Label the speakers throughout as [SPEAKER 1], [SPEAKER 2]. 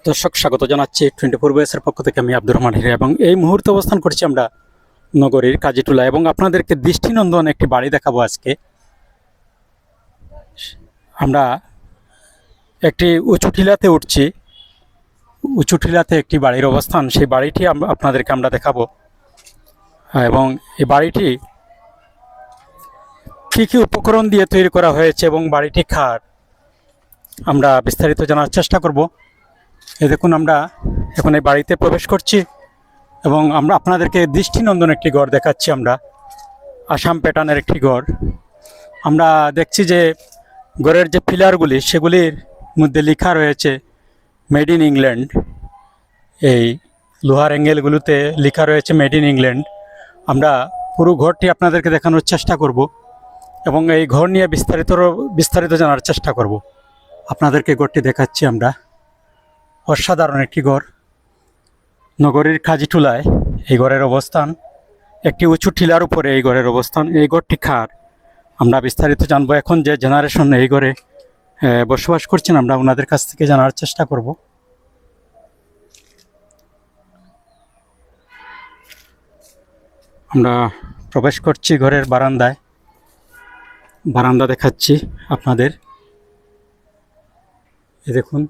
[SPEAKER 1] দর্শক স্বাগত জানাচ্ছি 24 বয়েসের পক্ষ থেকে। আমি আব্দুর রহমান হিরা এবং এই মুহূর্তে অবস্থান করছি আমরা নগরীর কাজীটুলা এবং আপনাদেরকে দৃষ্টিনন্দন একটি বাড়ি দেখাবো আজকে। আমরা একটি উঁচু টিলাতে উঠছি। উঁচু টিলাতে একটি বাড়ির অবস্থান, সেই বাড়িটি আপনাদেরকে আমরা দেখাবো এবং এই বাড়িটি কী কী উপকরণ দিয়ে তৈরি করা হয়েছে এবং বাড়িটি কার আমরা বিস্তারিত জানার চেষ্টা করব। এই দেখুন, আমরা এখন এই বাড়িতে প্রবেশ করছি এবং আমরা আপনাদেরকে দৃষ্টিনন্দন একটি ঘর দেখাচ্ছি। আমরা আসাম প্যাটার্নের একটি ঘর। আমরা দেখছি যে ঘরের যে পিলারগুলি সেগুলির মধ্যে লেখা রয়েছে মেড ইন ইংল্যান্ড। এই লোহার অ্যাঙ্গেলগুলোতে লেখা রয়েছে মেড ইন ইংল্যান্ড। আমরা পুরো ঘরটি আপনাদেরকে দেখানোর চেষ্টা করব এবং এই ঘর নিয়ে বিস্তারিত জানার চেষ্টা করব। আপনাদেরকে ঘরটি দেখাচ্ছি আমরা। অসাধারণ একটি ঘর, নগরীর কাজীটুলায় এই ঘরের অবস্থান। একটি উঁচু টিলার উপরে এই ঘরের অবস্থান। এই ঘরটি কার আমরা বিস্তারিত জানবো। এখন যে জেনারেশন এই ঘরে বসবাস করছেন আমরা ওনাদের কাছ থেকে জানার চেষ্টা করব। আমরা প্রবেশ করছি ঘরের বারান্দায়। বারান্দা দেখাচ্ছি আপনাদের। এই দেখুন,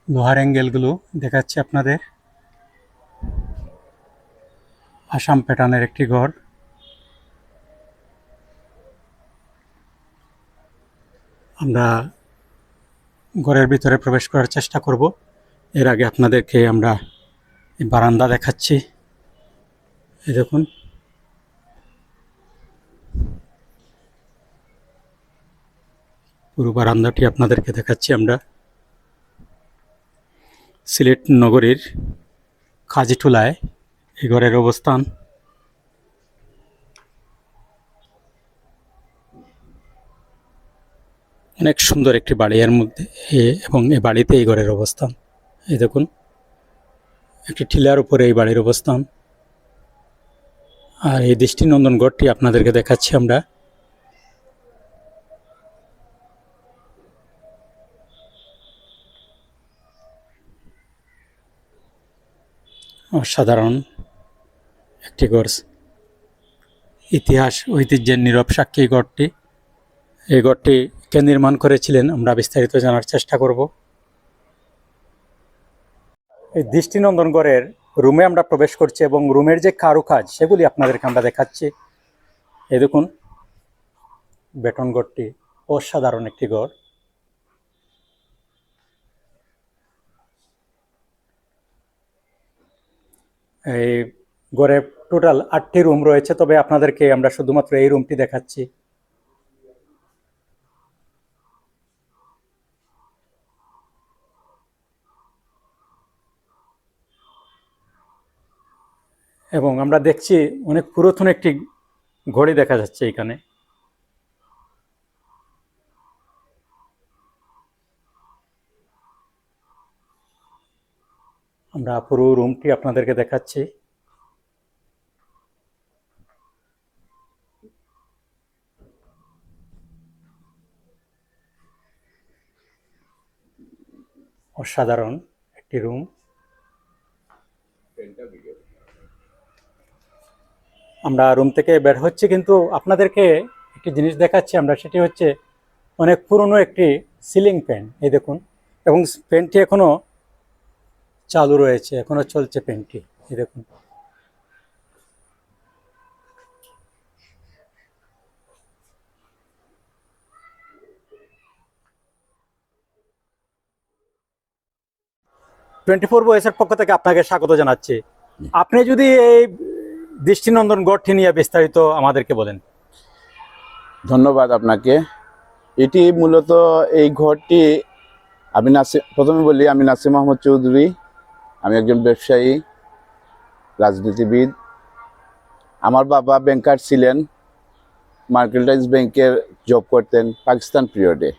[SPEAKER 1] লোহার অ্যাঙ্গেলগুলো দেখাচ্ছি আপনাদের। আসাম প্যাটার্নের একটি ঘর। আমরা ঘরের ভিতরে প্রবেশ করার চেষ্টা করব। এর আগে আপনাদেরকে আমরা বারান্দা দেখাচ্ছি। এই দেখুন, পুরো বারান্দাটি আপনাদেরকে দেখাচ্ছি আমরা। সিলেট নগরীর কাজীটুলায় এই ঘরের অবস্থান। অনেক সুন্দর একটি বাড়ি এর মধ্যে এবং এই বাড়িতে এই ঘরের অবস্থান। এই দেখুন, একটি টিলার উপরে এই বাড়ির অবস্থান। আর এই দৃষ্টিনন্দন ঘরটি আপনাদেরকে দেখাচ্ছি আমরা। অসাধারণ একটি ঘর, ইতিহাস ঐতিহ্যের নীরব সাক্ষী ঘরটি। এই ঘরটি কে নির্মাণ করেছিলেন আমরা বিস্তারিত জানার চেষ্টা করব। এই দৃষ্টিনন্দন ঘরের রুমে আমরা প্রবেশ করছি এবং রুমের যে কারুকাজ সেগুলি আপনাদেরকে আমরা দেখাচ্ছি। এই দেখুন, বেটন ঘরটি অসাধারণ একটি ঘর। এই ঘরে টোটাল 8টি রুম রয়েছে, তবে আপনাদেরকে আমরা শুধুমাত্র এই রুমটি দেখাচ্ছি। এবং আমরা দেখছি অনেক পুরাতন একটি ঘড়ি দেখা যাচ্ছে এখানে। আমরা পুরো রুমটি আপনাদেরকে দেখাচ্ছি। অসাধারণ একটি রুম। আমরা রুম থেকে বের হচ্ছি, কিন্তু আপনাদেরকে একটি জিনিস দেখাচ্ছি আমরা। সেটি হচ্ছে অনেক পুরনো একটি সিলিং ফ্যান। এই দেখুন, এবং ফ্যানটি এখনো চালু রয়েছে, এখনো চলছে ফ্যানটি। এই দেখুন, টোয়েন্টি4 বয়েসের পক্ষ থেকে আপনাকে স্বাগত জানাচ্ছি। আপনি যদি এই দৃষ্টিনন্দন গড়টি নিয়ে বিস্তারিত আমাদেরকে বলেন।
[SPEAKER 2] ধন্যবাদ আপনাকে। এটি মূলত এই ঘরটি প্রথমে বলি, আমি নাসির মোহাম্মদ চৌধুরী। আমি একজন ব্যবসায়ী, রাজনীতিবিদ। আমার বাবা ব্যাংকার ছিলেন, মার্কেন্টাইজ ব্যাংকের জব করতেন পাকিস্তান পিরিয়ডে,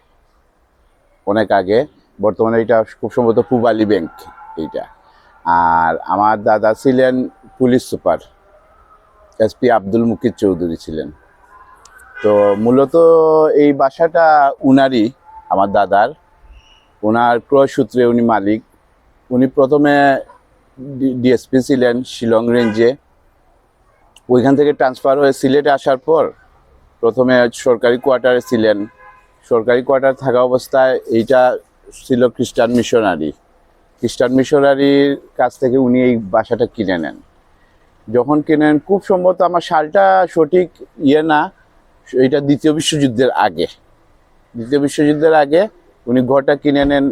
[SPEAKER 2] অনেক আগে। বর্তমানে এটা খুব সম্ভবত পূবালী ব্যাংক এইটা। আর আমার দাদা ছিলেন police super, SP Abdul Mukid Chowdhury ছিলেন। তো মূলত এই বাসাটা উনারই, আমার দাদার। ওনার ক্রয় সূত্রে উনি মালিক, উনি প্রথমে ডিএসপি ছিলেন শিলং রেঞ্জে, ওইখান থেকে ট্রান্সফার হয়ে সিলেটে আসার পর প্রথমে সরকারি কোয়ার্টারে ছিলেন। সরকারি কোয়ার্টার থাকা অবস্থায় এইটা ছিল খ্রিস্টান মিশনারির কাছ থেকে উনি এই বাসাটা কিনে নেন। যখন কিনেন, খুব সম্ভবত আমার সালটা সঠিক না, এটা দ্বিতীয় বিশ্বযুদ্ধের আগে উনি ঘরটা কিনে নেন।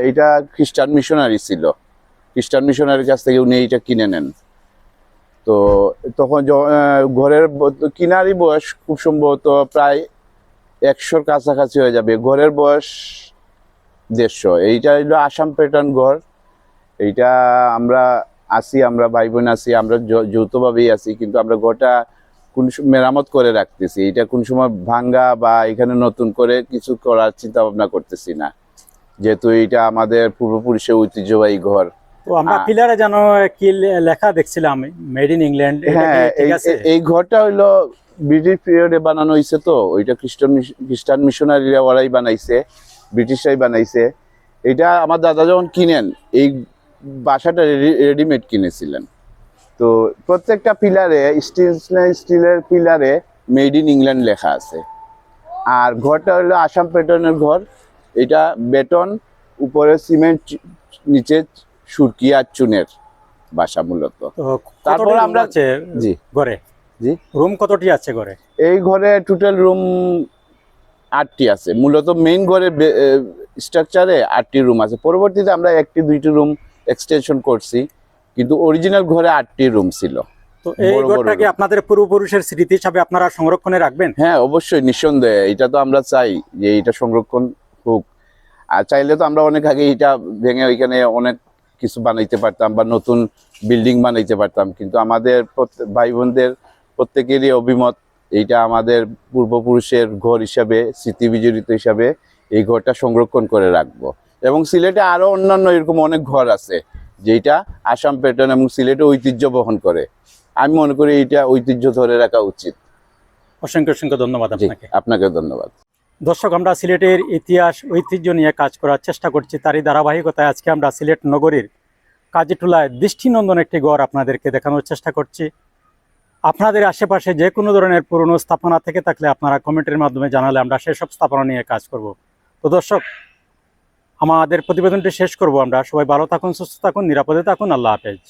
[SPEAKER 2] এটা খ্রিস্টান মিশনারি ছিল, খ্রিস্টান মিশনারির কাছ থেকে উনি এইটা কিনে নেন। তো তখন ঘরের কিনারই বয়স খুব সম্ভবত প্রায় 100-র কাছাকাছি হয়ে যাবে। ঘরের বয়স 150। এইটা হলো আসাম প্যাটার্ন ঘর। এইটা আমরা ভাই বোন আছি, আমরা যৌথভাবেই আছি, কিন্তু আমরা ঘরটা মেরামত করে রাখতেছি। এটা কোন সময় ভাঙ্গা বা এখানে নতুন করে কিছু করার চিন্তা ভাবনা করতেছি না, যেহেতু এটা আমাদের পূর্বপুরুষের ঐতিহ্যবাহী ঘর।
[SPEAKER 1] তো আমরা পিলারে যেন কি লেখা দেখছিলাম, মেড ইন ইংল্যান্ড।
[SPEAKER 2] হ্যাঁ, এই ঘরটা হইলো ব্রিটিশ পিরিয়ডে বানানো হয়েছে। তো ওইটা খ্রিস্টান মিশনারিরা ওরাই বানাইছে, ব্রিটিশরাই বানাইছে। এটা আমার দাদা যখন কিনেন, এই বাসাটা রেডিমেড কিনেছিলেন। তো প্রত্যেকটা পিলারে স্টিলের পিলারে মেড ইন ইংল্যান্ড লেখা আছে। আর ঘরটা হলো আসাম প্যাটার্নের ঘর। এটা বেটন, উপরে সিমেন্ট, নিচে সুরকি আর চুনের বাসা মূলত।
[SPEAKER 1] তারপর আমরা
[SPEAKER 2] জি
[SPEAKER 1] ঘরে
[SPEAKER 2] জি
[SPEAKER 1] রুম কতটি আছে ঘরে?
[SPEAKER 2] এই ঘরে টোটাল রুম 8টি আছে। মূলত মেইন ঘরে স্ট্রাকচারে 8টি রুম আছে। পরবর্তীতে আমরা 1-2টি রুম এক্সটেনশন করছি, কিন্তু অরিজিনাল ঘরে 8টি রুম ছিল।
[SPEAKER 1] তো এই ঘরটাকে আপনাদের পূর্বপুরুষের স্মৃতি হিসাবে আপনারা সংরক্ষণে রাখবেন?
[SPEAKER 2] হ্যাঁ, অবশ্যই, নিঃসন্দেহে। এটা তো আমরা চাই যে এটা সংরক্ষণ হোক। আর চাইলে তো আমরা অনেক আগে এটা ভেঙে ওইখানে অনেক কিছু বানাইতে পারতাম বা নতুন বিল্ডিং বানাইতে পারতাম, কিন্তু আমাদের ভাই বোনদের প্রত্যেকেরই অভিমত এইটা আমাদের পূর্বপুরুষের ঘর হিসাবে, স্মৃতি বিজড়িত হিসাবে এই ঘরটা সংরক্ষণ করে রাখবো। এবং সিলেটে আরো অন্যান্য এরকম অনেক ঘর আছে যেটা আসাম প্যাটার্ন এবং সিলেটে ঐতিহ্য বহন করে। আমি মনে করি এইটা ঐতিহ্য ধরে রাখা উচিত।
[SPEAKER 1] অসংখ্য অসংখ্য ধন্যবাদ আপনাকে।
[SPEAKER 2] আপনাকে ধন্যবাদ।
[SPEAKER 1] দর্শক, আমরা সিলেটের ইতিহাস ঐতিহ্য নিয়ে কাজ করার চেষ্টা করছি, তারই ধারাবাহিকতায় আজকে আমরা সিলেট নগরীর কাজীটুলায় দৃষ্টিনন্দন একটি ঘর আপনাদেরকে দেখানোর চেষ্টা করছি। আপনাদের আশেপাশে যে কোনো ধরনের পুরনো স্থাপনা থেকে থাকলে আপনারা কমেন্টের মাধ্যমে জানালে আমরা সেসব স্থাপনা নিয়ে কাজ করব। তো দর্শক, আমাদের প্রতিবেদনটি শেষ করব আমরা। সবাই ভালো থাকুন, সুস্থ থাকুন, নিরাপদে থাকুন। আল্লাহ হাফেজ।